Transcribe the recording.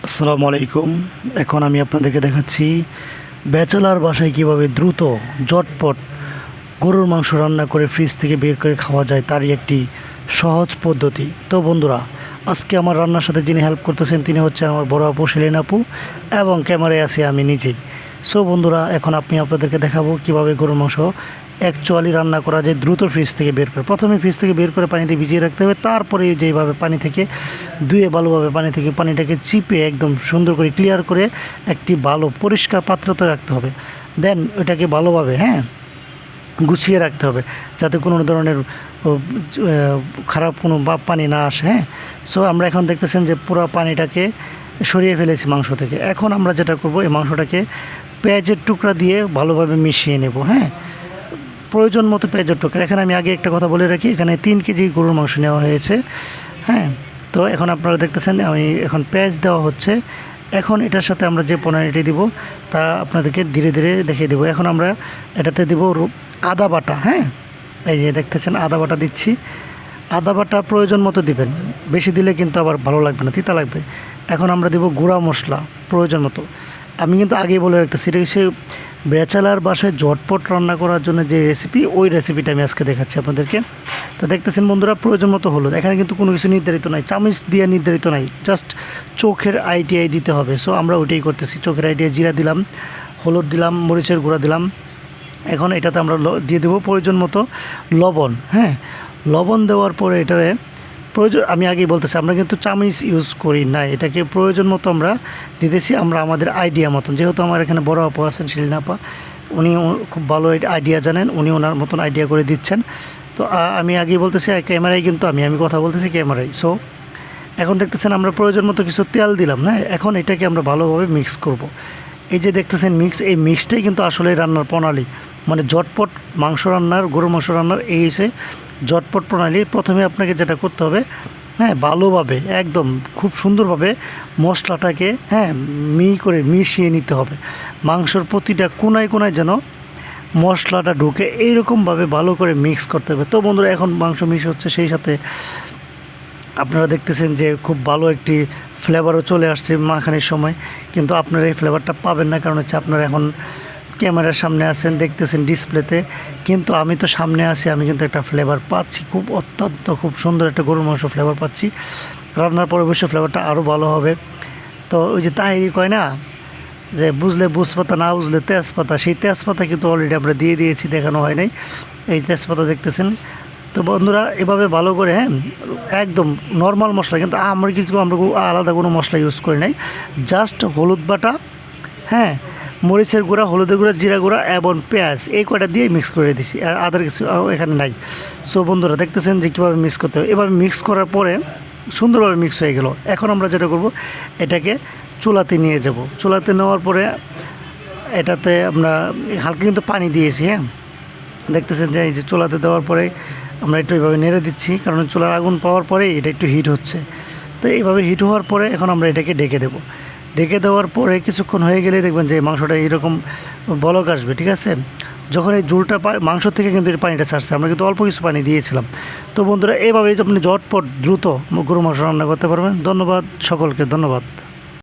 আসসালামু আলাইকুম। এখন আমি আপনাদেরকে দেখাচ্ছি ব্যাচেলার বাসায় কিভাবে দ্রুত ঝটপট গরুর মাংস রান্না করে ফ্রিজ থেকে বের করে খাওয়া যায়, তারই একটি সহজ পদ্ধতি। তো বন্ধুরা, আজকে আমার রান্নার সাথে যিনি হেল্প করতেছেন তিনি হচ্ছে আমার বড় আপু সেলিন আপু, এবং ক্যামেরায় আছি আমি নিজেই। সো বন্ধুরা, এখন আপনাদেরকে দেখাবো কিভাবে গরুর মাংস অ্যাকচুয়ালি রান্না করা যায় দ্রুত ফ্রিজ থেকে বের করে। প্রথমে ফ্রিজ থেকে বের করে পানিতে ভিজিয়ে রাখতে হবে, তারপরে যেইভাবে পানি থেকে ধুয়ে ভালোভাবে পানি থেকে পানিটাকে চিপে একদম সুন্দর করে ক্লিয়ার করে একটি ভালো পরিষ্কার পাত্রতে রাখতে হবে। দেন ওইটাকে ভালোভাবে গুছিয়ে রাখতে হবে, যাতে কোনো ধরনের খারাপ কোনো পানি না আসে। সো আমরা এখন দেখতেছেন যে পুরো পানিটাকে সরিয়ে ফেলেছি মাংস থেকে। এখন আমরা যেটা করব, এই মাংসটাকে পেঁয়াজের টুকরা দিয়ে ভালোভাবে মিশিয়ে নেব। প্রয়োজন মতো পেঁয়াজের টুকরা। এখানে আমি আগে একটা কথা বলে রাখি, এখানে 3 কেজি গরুর মাংস নেওয়া হয়েছে। তো এখন আপনারা দেখতেছেন আমি এখন পেঁয়াজ দেওয়া হচ্ছে। এখন এটার সাথে আমরা যে পনিরটি দিব তা আপনাদেরকে ধীরে ধীরে দেখিয়ে দেবো। এখন আমরা এটাতে দেব আদা বাটা। এই যে দেখতেছেন আদা বাটা দিচ্ছি। আদা বাটা প্রয়োজন মতো দিবেন, বেশি দিলে কিন্তু আবার ভালো লাগবে না, তিতা লাগবে। এখন আমরা দেব গুঁড়া মশলা প্রয়োজন মতো। আমি কিন্তু আগেই বলে রাখতেছি, এটা হচ্ছে ব্যাচেলার বাসায় ঝটপট রান্না করার জন্য যে রেসিপি, ওই রেসিপিটা আমি আজকে দেখাচ্ছি আপনাদেরকে। তো দেখতেছেন বন্ধুরা, প্রয়োজন মতো হলুদ। এখানে কিন্তু কোনো কিছু নির্ধারিত নাই, চামচ দিয়ে নির্ধারিত নাই, জাস্ট চোখের আইডিয়াই দিতে হবে। সো আমরা ওইটাই করতেছি, চোখের আইডিয়া। জিরা দিলাম, হলুদ দিলাম, মরিচের গুঁড়া দিলাম। এখন এটাতে আমরা দিয়ে দেবো প্রয়োজন মতো লবণ। লবণ দেওয়ার পরে এটারে প্রয়োজন, আমি আগেই বলতেছি, আমরা কিন্তু চামিচ ইউজ করি না, এটাকে প্রয়োজন মতো আমরা দিতেছি, আমরা আমাদের আইডিয়া মতন। যেহেতু আমার এখানে বড় আপু আছেন সেলিন আপা, উনি খুব ভালো আইডিয়া জানেন, উনি ওনার মতন আইডিয়া করে দিচ্ছেন। তো আমি আগেই বলতেছি ক্যামেরায়, কিন্তু আমি কথা বলতেছি ক্যামেরায়। সো এখন দেখতেছেন আমরা প্রয়োজন মতো কিছু তেল দিলাম। এখন এটাকে আমরা ভালোভাবে মিক্স করব। এই যে দেখতেছেন এই মিক্সটাই কিন্তু আসলে রান্নার প্রণালী, মানে ঝটপট মাংস রান্নার, গরুর মাংস রান্নার এই হচ্ছে ঝটপট প্রণালী। প্রথমে আপনাকে যেটা করতে হবে, ভালোভাবে একদম খুব সুন্দরভাবে মশলাটাকে মিশিয়ে নিতে হবে। মাংসর প্রতিটা কোনায় কোনায় যেন মশলাটা ঢুকে, এইরকমভাবে ভালো করে মিক্স করতে হবে। তো বন্ধুরা, এখন মাংস মিক্স হচ্ছে, সেই সাথে আপনারা দেখতেছেন যে খুব ভালো একটি ফ্লেভারও চলে আসছে মাখানির সময়। কিন্তু আপনারা এই ফ্লেভারটা পাবেন না, কারণ হচ্ছে আপনারা এখন ক্যামেরার সামনে আছেন, দেখতেছেন ডিসপ্লেতে, কিন্তু আমি তো সামনে আছি, আমি কিন্তু একটা ফ্লেভার পাচ্ছি, অত্যন্ত খুব সুন্দর একটা গরুর মাংস ফ্লেভার পাচ্ছি। রান্নার পরে অবশ্যই ফ্লেভারটা আরও ভালো হবে। তো ওই যে তাই কয় না যে বুঝলে বুঝপাতা, না বুঝলে তেজপাতা, সেই তেজপাতা কিন্তু অলরেডি আমরা দিয়ে দিয়েছি, দেখানো হয় নাই। এই তেজপাতা দেখতেছেন। তো বন্ধুরা, এভাবে ভালো করে একদম নর্মাল মশলা, কিন্তু আমরা আলাদা কোনো মশলা ইউজ করি নাই, জাস্ট হলুদ বাটা, মরিচের গুঁড়া, হলুদের গুঁড়া, জিরা গুঁড়া এবং পেঁয়াজ, এই কয়টা দিয়ে মিক্স করে দিছি, আদার কিছু এখানে নাই। সো বন্ধুরা, দেখতেছেন যে কীভাবে মিক্স করতে হবে। এভাবে মিক্স করার পরে সুন্দরভাবে মিক্স হয়ে গেল। এখন আমরা যেটা করব, এটাকে চুলাতে নিয়ে যাব। চুলাতে নেওয়ার পরে এটাতে আমরা হালকা কিন্তু পানি দিয়েছি। দেখতেছেন যে এই যে চুলাতে দেওয়ার পরে আমরা একটু এইভাবে নেড়ে দিচ্ছি, কারণ চুলার আগুন পাওয়ার পরে এটা একটু হিট হচ্ছে। তো এইভাবে হিট হওয়ার পরে এখন আমরা এটাকে ঢেকে দেবো। ঢেকে দেওয়ার পরে কিছুক্ষণ হয়ে গেলে দেখবেন যে মাংসটা এরকম বলক আসবে, ঠিক আছে। যখন এই ঝোলটা মাংস থেকে কিন্তু এই পানিটা ছাড়ছে, আমরা কিন্তু অল্প কিছু পানি দিয়েছিলাম। তো বন্ধুরা, এইভাবেই আপনি ঝটপট দ্রুত গরু মাংস রান্না করতে পারবেন। ধন্যবাদ সকলকে, ধন্যবাদ।